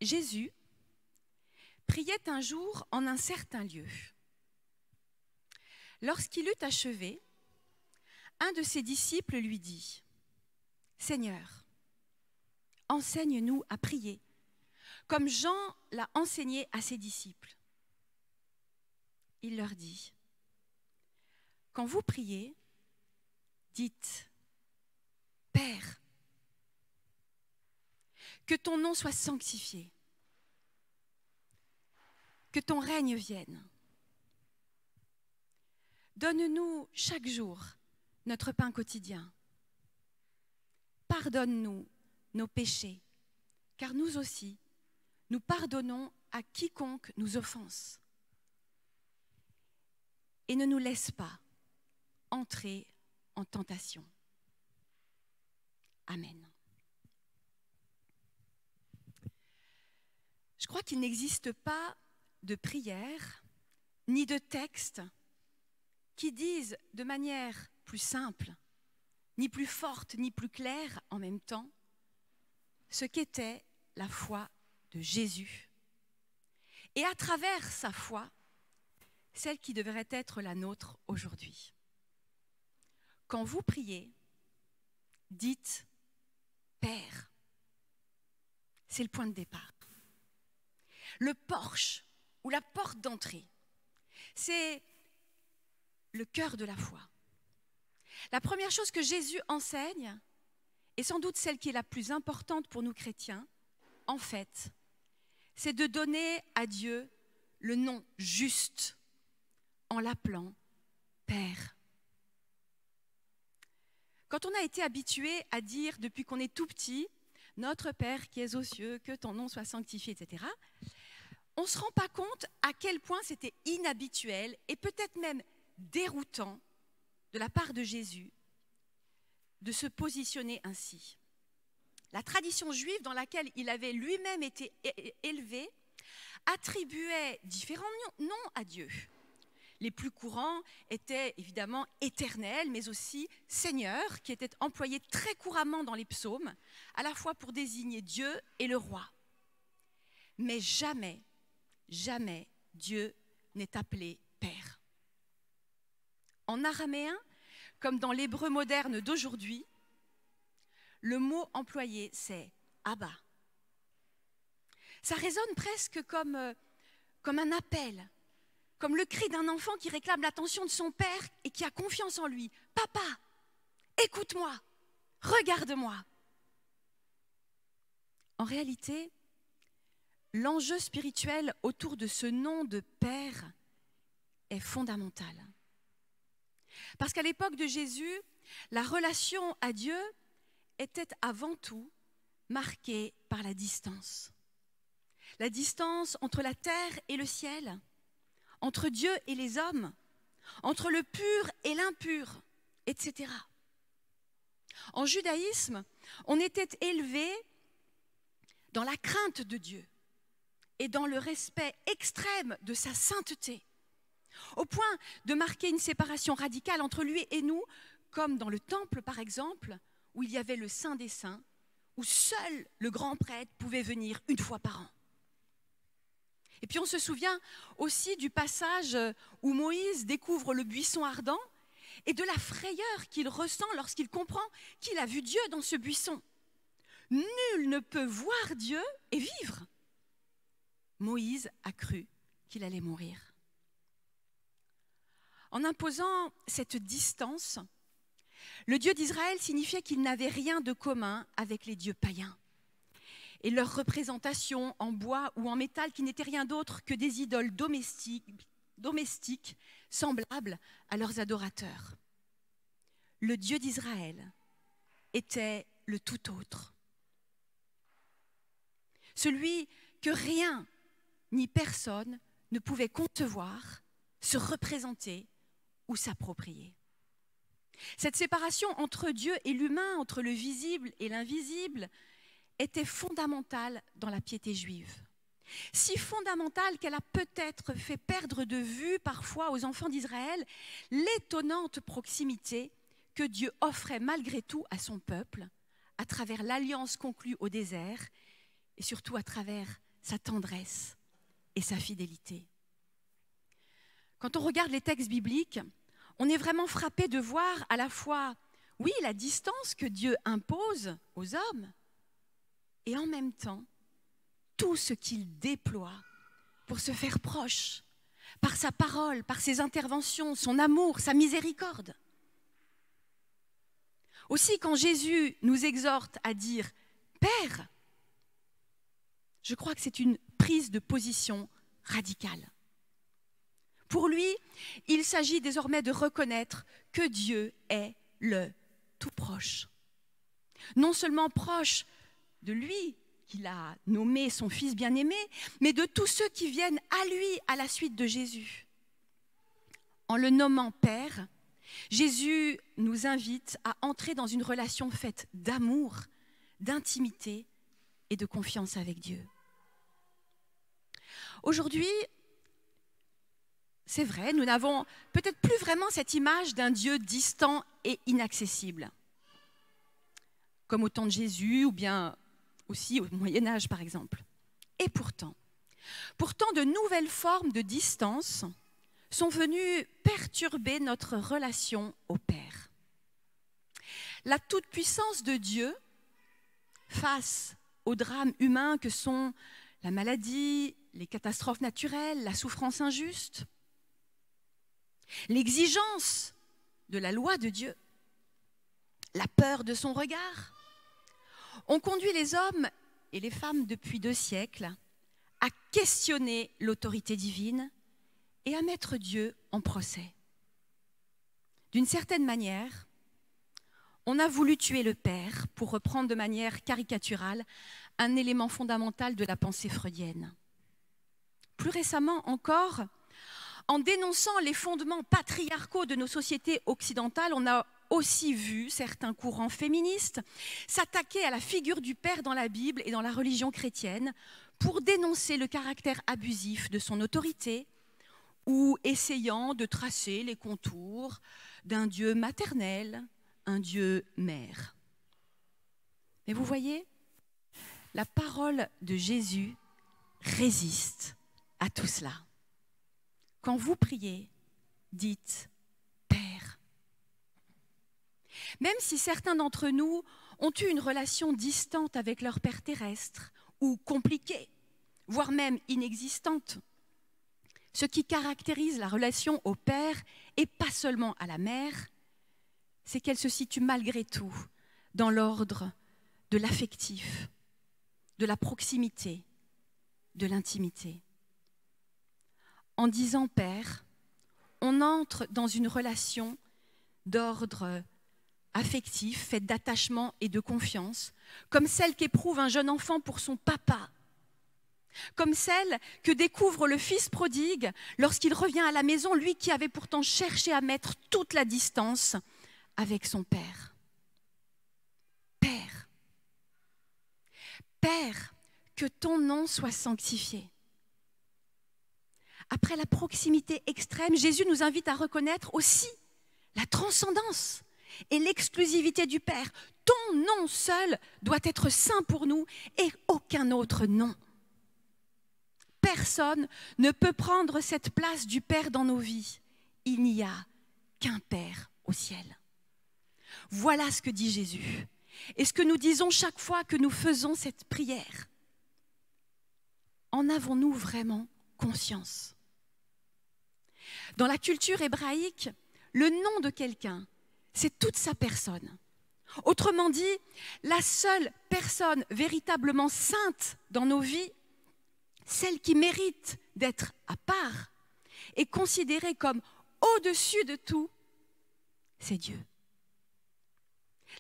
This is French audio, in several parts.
Jésus priait un jour en un certain lieu. Lorsqu'il eut achevé, un de ses disciples lui dit : « Seigneur, enseigne-nous à prier, comme Jean l'a enseigné à ses disciples. » Il leur dit : « Quand vous priez, dites : Père, que ton nom soit sanctifié, que ton règne vienne. Donne-nous chaque jour notre pain quotidien. Pardonne-nous nos péchés, car nous aussi, nous pardonnons à quiconque nous offense. Et ne nous laisse pas entrer en tentation. Amen. » Je crois qu'il n'existe pas de prière ni de texte qui disent de manière plus simple, ni plus forte, ni plus claire en même temps, ce qu'était la foi de Jésus. Et à travers sa foi, celle qui devrait être la nôtre aujourd'hui. Quand vous priez, dites « Père ». C'est le point de départ. Le porche ou la porte d'entrée, c'est le cœur de la foi. La première chose que Jésus enseigne, et sans doute celle qui est la plus importante pour nous chrétiens, en fait, c'est de donner à Dieu le nom juste en l'appelant Père. Quand on a été habitué à dire depuis qu'on est tout petit, notre Père qui es aux cieux, que ton nom soit sanctifié, etc., on ne se rend pas compte à quel point c'était inhabituel et peut-être même déroutant de la part de Jésus de se positionner ainsi. La tradition juive dans laquelle il avait lui-même été élevé attribuait différents noms à Dieu. Les plus courants étaient évidemment éternel, mais aussi Seigneur, qui était employé très couramment dans les psaumes, à la fois pour désigner Dieu et le roi. Mais jamais Dieu n'est appelé Père. En araméen, comme dans l'hébreu moderne d'aujourd'hui, le mot employé, c'est Abba. Ça résonne presque comme un appel, comme le cri d'un enfant qui réclame l'attention de son père et qui a confiance en lui. « Papa, écoute-moi, regarde-moi ». En réalité, l'enjeu spirituel autour de ce nom de Père est fondamental. Parce qu'à l'époque de Jésus, la relation à Dieu était avant tout marquée par la distance. La distance entre la terre et le ciel, entre Dieu et les hommes, entre le pur et l'impur, etc. En judaïsme, on était élevé dans la crainte de Dieu et dans le respect extrême de sa sainteté, au point de marquer une séparation radicale entre lui et nous, comme dans le temple par exemple, où il y avait le Saint des Saints, où seul le grand prêtre pouvait venir une fois par an. Et puis on se souvient aussi du passage où Moïse découvre le buisson ardent et de la frayeur qu'il ressent lorsqu'il comprend qu'il a vu Dieu dans ce buisson. Nul ne peut voir Dieu et vivre. Moïse a cru qu'il allait mourir. En imposant cette distance, le Dieu d'Israël signifiait qu'il n'avait rien de commun avec les dieux païens et leurs représentations en bois ou en métal qui n'étaient rien d'autre que des idoles domestiques semblables à leurs adorateurs. Le Dieu d'Israël était le tout autre. Celui que rien ni personne ne pouvait concevoir, se représenter ou s'approprier. Cette séparation entre Dieu et l'humain, entre le visible et l'invisible, était fondamentale dans la piété juive. Si fondamentale qu'elle a peut-être fait perdre de vue parfois aux enfants d'Israël l'étonnante proximité que Dieu offrait malgré tout à son peuple, à travers l'alliance conclue au désert et surtout à travers sa tendresse et sa fidélité. Quand on regarde les textes bibliques, on est vraiment frappé de voir à la fois, oui, la distance que Dieu impose aux hommes, et en même temps, tout ce qu'il déploie pour se faire proche, par sa parole, par ses interventions, son amour, sa miséricorde. Aussi, quand Jésus nous exhorte à dire « Père », je crois que c'est une prise de position radicale. Pour lui, il s'agit désormais de reconnaître que Dieu est le tout proche. Non seulement proche de lui, qu'il a nommé son fils bien-aimé, mais de tous ceux qui viennent à lui à la suite de Jésus. En le nommant Père, Jésus nous invite à entrer dans une relation faite d'amour, d'intimité et de confiance avec Dieu. Aujourd'hui, c'est vrai, nous n'avons peut-être plus vraiment cette image d'un Dieu distant et inaccessible, comme au temps de Jésus ou bien aussi au Moyen-Âge par exemple. Et pourtant, de nouvelles formes de distance sont venues perturber notre relation au Père. La toute-puissance de Dieu face aux drames humains que sont la maladie, les catastrophes naturelles, la souffrance injuste, l'exigence de la loi de Dieu, la peur de son regard, ont conduit les hommes et les femmes depuis 2 siècles à questionner l'autorité divine et à mettre Dieu en procès. D'une certaine manière, on a voulu tuer le Père, pour reprendre de manière caricaturale un élément fondamental de la pensée freudienne. Plus récemment encore, en dénonçant les fondements patriarcaux de nos sociétés occidentales, on a aussi vu certains courants féministes s'attaquer à la figure du Père dans la Bible et dans la religion chrétienne pour dénoncer le caractère abusif de son autorité ou essayant de tracer les contours d'un Dieu maternel, un Dieu mère. Mais vous voyez, la parole de Jésus résiste à tout cela. Quand vous priez, dites « Père ». Même si certains d'entre nous ont eu une relation distante avec leur Père terrestre, ou compliquée, voire même inexistante, ce qui caractérise la relation au Père, et pas seulement à la mère, c'est qu'elle se situe malgré tout dans l'ordre de l'affectif, de la proximité, de l'intimité. En disant Père, on entre dans une relation d'ordre affectif, faite d'attachement et de confiance, comme celle qu'éprouve un jeune enfant pour son papa, comme celle que découvre le fils prodigue lorsqu'il revient à la maison, lui qui avait pourtant cherché à mettre toute la distance avec son père. Père, Père, que ton nom soit sanctifié. Après la proximité extrême, Jésus nous invite à reconnaître aussi la transcendance et l'exclusivité du Père. Ton nom seul doit être saint pour nous et aucun autre nom. Personne ne peut prendre cette place du Père dans nos vies. Il n'y a qu'un Père au ciel. Voilà ce que dit Jésus. Et ce que nous disons chaque fois que nous faisons cette prière. En avons-nous vraiment conscience? Dans la culture hébraïque, le nom de quelqu'un, c'est toute sa personne. Autrement dit, la seule personne véritablement sainte dans nos vies, celle qui mérite d'être à part et considérée comme au-dessus de tout, c'est Dieu.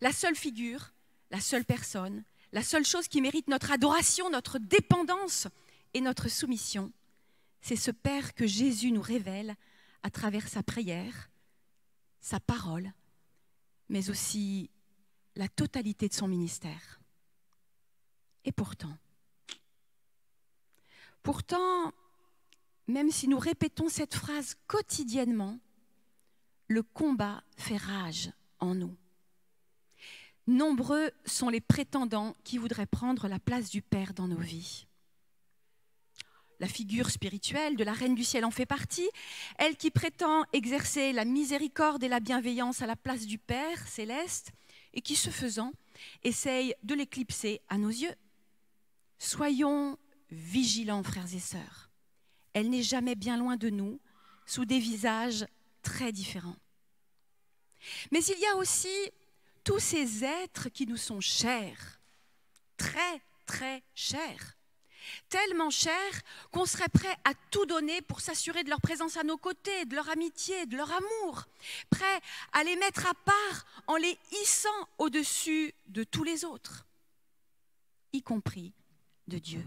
La seule figure, la seule personne, la seule chose qui mérite notre adoration, notre dépendance et notre soumission, c'est ce Père que Jésus nous révèle à travers sa prière, sa parole, mais aussi la totalité de son ministère. Et pourtant, même si nous répétons cette phrase quotidiennement, le combat fait rage en nous. Nombreux sont les prétendants qui voudraient prendre la place du Père dans nos vies. la figure spirituelle de la Reine du Ciel en fait partie, elle qui prétend exercer la miséricorde et la bienveillance à la place du Père céleste et qui, ce faisant, essaye de l'éclipser à nos yeux. Soyons vigilants, frères et sœurs. Elle n'est jamais bien loin de nous, sous des visages très différents. Mais il y a aussi tous ces êtres qui nous sont chers, très, très chers. Tellement chers qu'on serait prêt à tout donner pour s'assurer de leur présence à nos côtés, de leur amitié, de leur amour, prêt à les mettre à part en les hissant au-dessus de tous les autres, y compris de Dieu.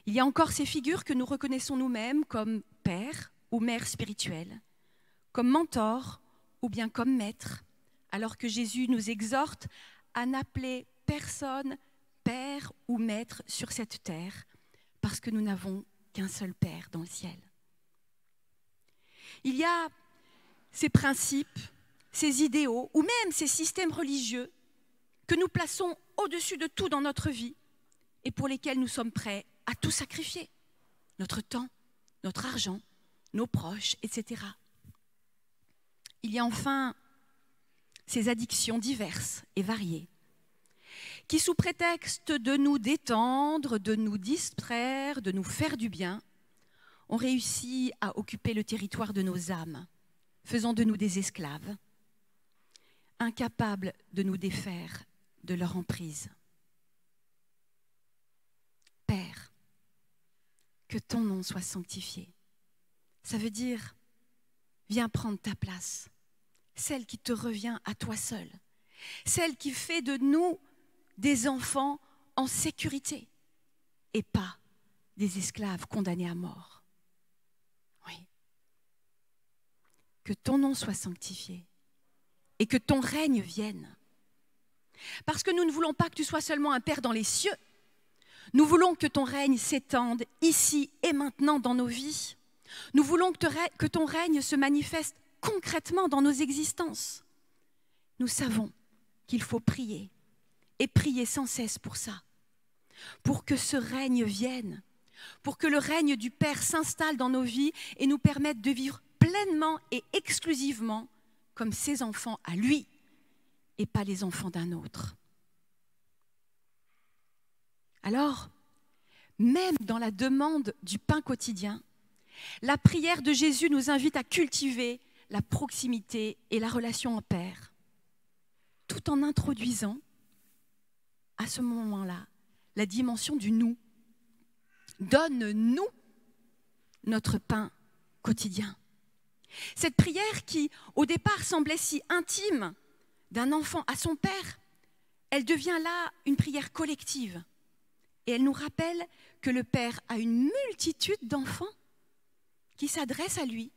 Il y a encore ces figures que nous reconnaissons nous-mêmes comme père ou mère spirituelle, comme mentor ou bien comme maître, alors que Jésus nous exhorte à n'appeler personne père ou maître sur cette terre, parce que nous n'avons qu'un seul Père dans le ciel. Il y a ces principes, ces idéaux, ou même ces systèmes religieux que nous plaçons au-dessus de tout dans notre vie et pour lesquels nous sommes prêts à tout sacrifier, notre temps, notre argent, nos proches, etc. Il y a enfin ces addictions diverses et variées, qui sous prétexte de nous détendre, de nous distraire, de nous faire du bien, ont réussi à occuper le territoire de nos âmes, faisant de nous des esclaves, incapables de nous défaire de leur emprise. Père, que ton nom soit sanctifié. Ça veut dire, viens prendre ta place, celle qui te revient à toi seul, celle qui fait de nous des enfants en sécurité et pas des esclaves condamnés à mort. Oui. Que ton nom soit sanctifié et que ton règne vienne. Parce que nous ne voulons pas que tu sois seulement un Père dans les cieux. Nous voulons que ton règne s'étende ici et maintenant dans nos vies. Nous voulons que ton règne se manifeste concrètement dans nos existences. Nous savons qu'il faut prier. Et prier sans cesse pour ça, pour que ce règne vienne, pour que le règne du Père s'installe dans nos vies et nous permette de vivre pleinement et exclusivement comme ses enfants à lui et pas les enfants d'un autre. Alors, même dans la demande du pain quotidien, la prière de Jésus nous invite à cultiver la proximité et la relation en Père, tout en introduisant à ce moment-là, la dimension du nous. Donne-nous notre pain quotidien. Cette prière qui, au départ, semblait si intime d'un enfant à son père, elle devient là une prière collective. Et elle nous rappelle que le Père a une multitude d'enfants qui s'adressent à lui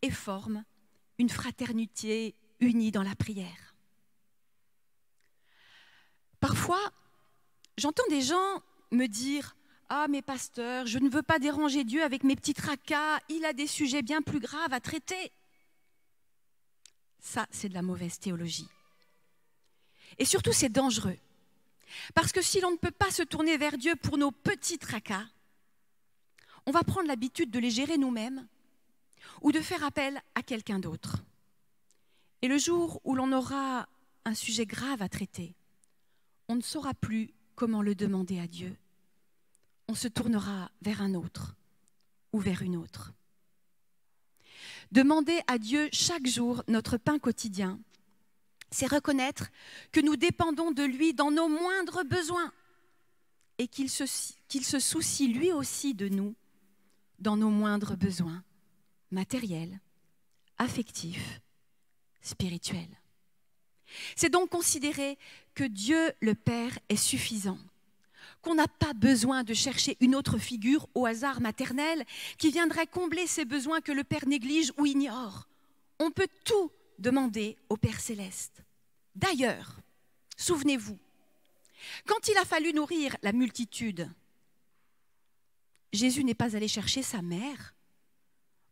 et forment une fraternité unie dans la prière. Parfois, j'entends des gens me dire « Ah, mais pasteur, je ne veux pas déranger Dieu avec mes petits tracas, il a des sujets bien plus graves à traiter. » Ça, c'est de la mauvaise théologie. Et surtout, c'est dangereux. Parce que si l'on ne peut pas se tourner vers Dieu pour nos petits tracas, on va prendre l'habitude de les gérer nous-mêmes ou de faire appel à quelqu'un d'autre. Et le jour où l'on aura un sujet grave à traiter, on ne saura plus comment le demander à Dieu. On se tournera vers un autre ou vers une autre. Demander à Dieu chaque jour notre pain quotidien, c'est reconnaître que nous dépendons de lui dans nos moindres besoins et qu'il se soucie lui aussi de nous dans nos moindres besoins matériels, affectifs, spirituels. C'est donc considérer que Dieu le Père est suffisant, qu'on n'a pas besoin de chercher une autre figure au hasard maternel qui viendrait combler ces besoins que le Père néglige ou ignore. On peut tout demander au Père céleste. D'ailleurs, souvenez-vous, quand il a fallu nourrir la multitude, Jésus n'est pas allé chercher sa mère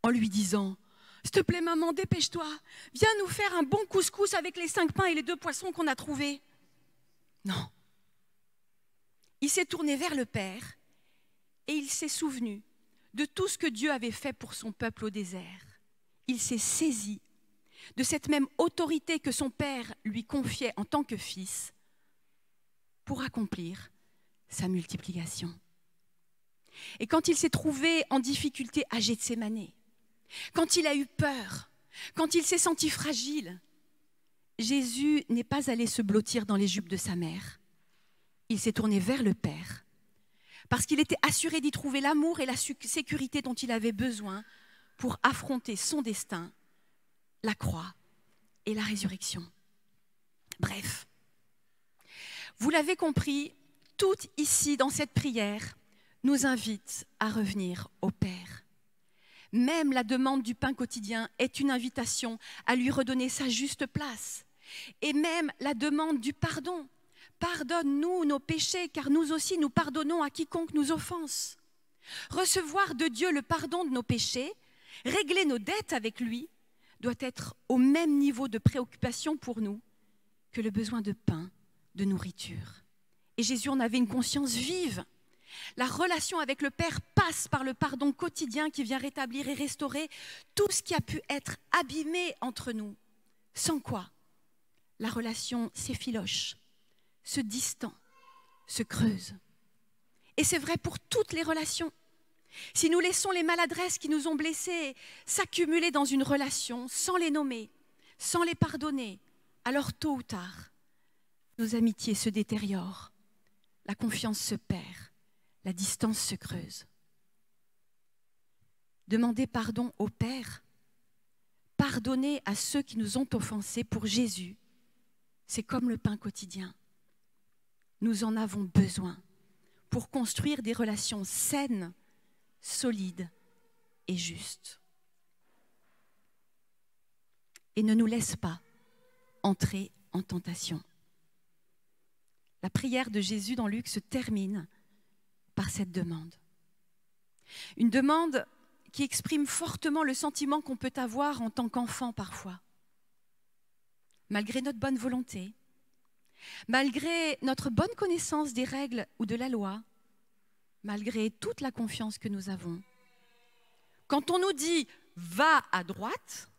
en lui disant « S'il te plaît maman, dépêche-toi, viens nous faire un bon couscous avec les 5 pains et les 2 poissons qu'on a trouvés. » Non. Il s'est tourné vers le Père et il s'est souvenu de tout ce que Dieu avait fait pour son peuple au désert. Il s'est saisi de cette même autorité que son père lui confiait en tant que fils pour accomplir sa multiplication. Et quand il s'est trouvé en difficulté à Gethsémani, quand il a eu peur, quand il s'est senti fragile, Jésus n'est pas allé se blottir dans les jupes de sa mère. Il s'est tourné vers le Père parce qu'il était assuré d'y trouver l'amour et la sécurité dont il avait besoin pour affronter son destin, la croix et la résurrection. Bref, vous l'avez compris, tout ici dans cette prière nous invite à revenir au Père. Même la demande du pain quotidien est une invitation à lui redonner sa juste place. Et même la demande du pardon. Pardonne-nous nos péchés, car nous aussi nous pardonnons à quiconque nous offense. Recevoir de Dieu le pardon de nos péchés, régler nos dettes avec lui, doit être au même niveau de préoccupation pour nous que le besoin de pain, de nourriture. Et Jésus en avait une conscience vive. La relation avec le Père passe par le pardon quotidien qui vient rétablir et restaurer tout ce qui a pu être abîmé entre nous. Sans quoi la relation s'effiloche, se distend, se creuse. Et c'est vrai pour toutes les relations. Si nous laissons les maladresses qui nous ont blessés s'accumuler dans une relation sans les nommer, sans les pardonner, alors tôt ou tard, nos amitiés se détériorent, la confiance se perd, la distance se creuse. Demander pardon au Père, pardonner à ceux qui nous ont offensés pour Jésus, c'est comme le pain quotidien. Nous en avons besoin pour construire des relations saines, solides et justes. Et ne nous laisse pas entrer en tentation. La prière de Jésus dans Luc se termine par cette demande. Une demande qui exprime fortement le sentiment qu'on peut avoir en tant qu'enfant parfois. Malgré notre bonne volonté, malgré notre bonne connaissance des règles ou de la loi, malgré toute la confiance que nous avons, quand on nous dit « va à droite »,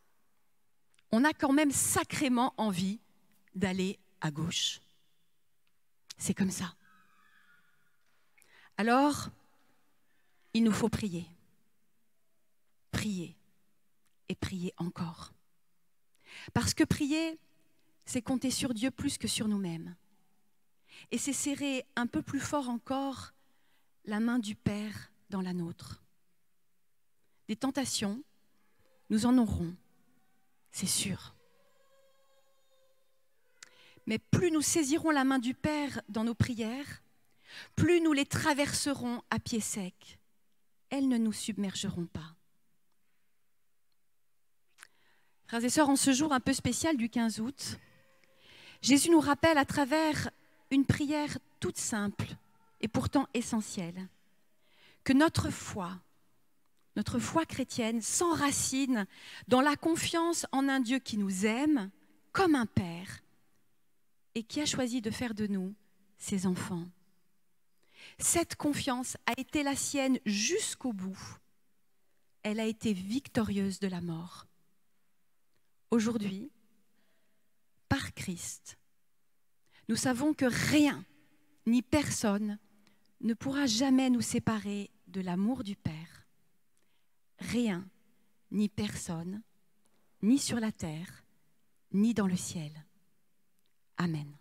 on a quand même sacrément envie d'aller à gauche. C'est comme ça. Alors, il nous faut prier. Prier et prier encore. Parce que prier, c'est compter sur Dieu plus que sur nous-mêmes. Et c'est serrer un peu plus fort encore la main du Père dans la nôtre. Des tentations, nous en aurons, c'est sûr. Mais plus nous saisirons la main du Père dans nos prières, plus nous les traverserons à pied sec. Elles ne nous submergeront pas. Frères et sœurs, en ce jour un peu spécial du 15 août, Jésus nous rappelle à travers une prière toute simple et pourtant essentielle, que notre foi chrétienne s'enracine dans la confiance en un Dieu qui nous aime comme un Père et qui a choisi de faire de nous ses enfants. Cette confiance a été la sienne jusqu'au bout. Elle a été victorieuse de la mort. Aujourd'hui, par Christ, nous savons que rien ni personne ne pourra jamais nous séparer de l'amour du Père. Rien ni personne, ni sur la terre, ni dans le ciel. Amen.